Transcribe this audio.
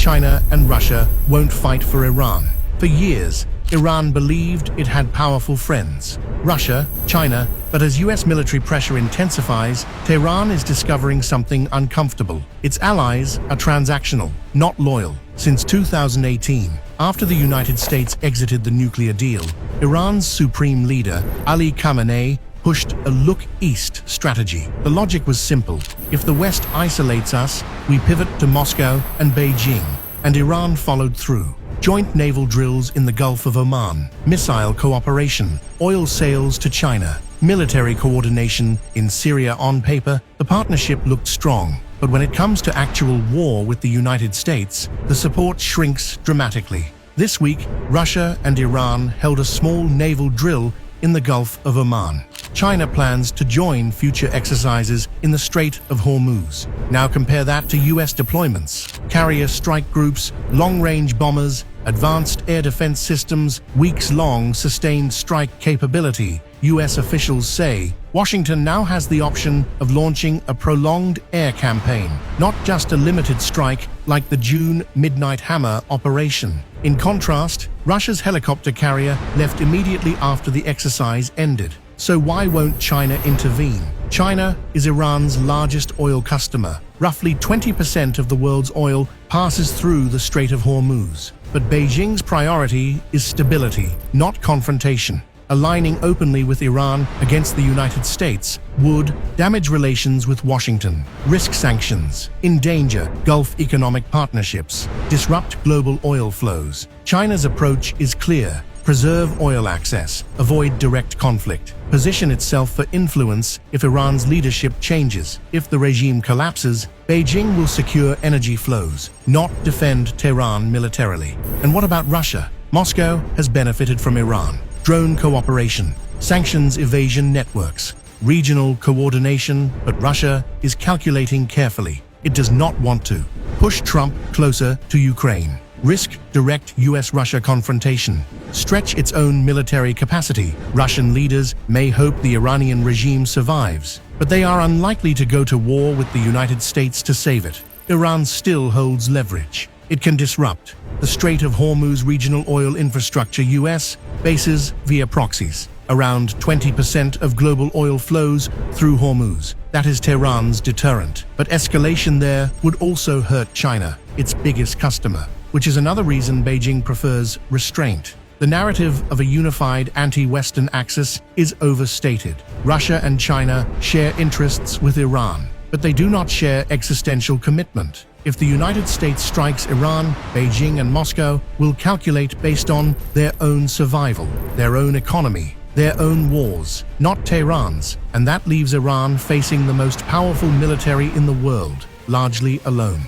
China and Russia won't fight for Iran. For years, Iran believed it had powerful friends, Russia, China, but as US military pressure intensifies, Tehran is discovering something uncomfortable. Its allies are transactional, not loyal. Since 2018, after the United States exited the nuclear deal, Iran's supreme leader, Ali Khamenei, pushed a look east strategy. The logic was simple. If the West isolates us, we pivot to Moscow and Beijing, and Iran followed through. Joint naval drills in the Gulf of Oman, missile cooperation, oil sales to China, military coordination in Syria. On paper, the partnership looked strong. But when it comes to actual war with the United States, the support shrinks dramatically. This week, Russia and Iran held a small naval drill in the Gulf of Oman. China plans to join future exercises in the Strait of Hormuz. Now compare that to US deployments. Carrier strike groups, long-range bombers, advanced air defense systems, weeks-long sustained strike capability. US officials say Washington now has the option of launching a prolonged air campaign, not just a limited strike like the June Midnight Hammer operation. In contrast, Russia's helicopter carrier left immediately after the exercise ended. So why won't China intervene? China is Iran's largest oil customer. Roughly 20% of the world's oil passes through the Strait of Hormuz. But Beijing's priority is stability, not confrontation. Aligning openly with Iran against the United States would damage relations with Washington, risk sanctions, endanger Gulf economic partnerships, disrupt global oil flows. China's approach is clear. Preserve oil access, avoid direct conflict, position itself for influence if Iran's leadership changes. If the regime collapses, Beijing will secure energy flows, not defend Tehran militarily. And what about Russia? Moscow has benefited from Iran. Drone cooperation, sanctions evasion networks, regional coordination, but Russia is calculating carefully. It does not want to push Trump closer to Ukraine, risk direct US-Russia confrontation, stretch its own military capacity. Russian leaders may hope the Iranian regime survives, but they are unlikely to go to war with the United States to save it. Iran still holds leverage. It can disrupt the Strait of Hormuz regional oil infrastructure. US bases via proxies. Around 20% of global oil flows through Hormuz. That is Tehran's deterrent. But escalation there would also hurt China, its biggest customer, which is another reason Beijing prefers restraint. The narrative of a unified anti-Western axis is overstated. Russia and China share interests with Iran, but they do not share existential commitment. If the United States strikes Iran, Beijing and Moscow will calculate based on their own survival, their own economy, their own wars, not Tehran's, and that leaves Iran facing the most powerful military in the world, largely alone.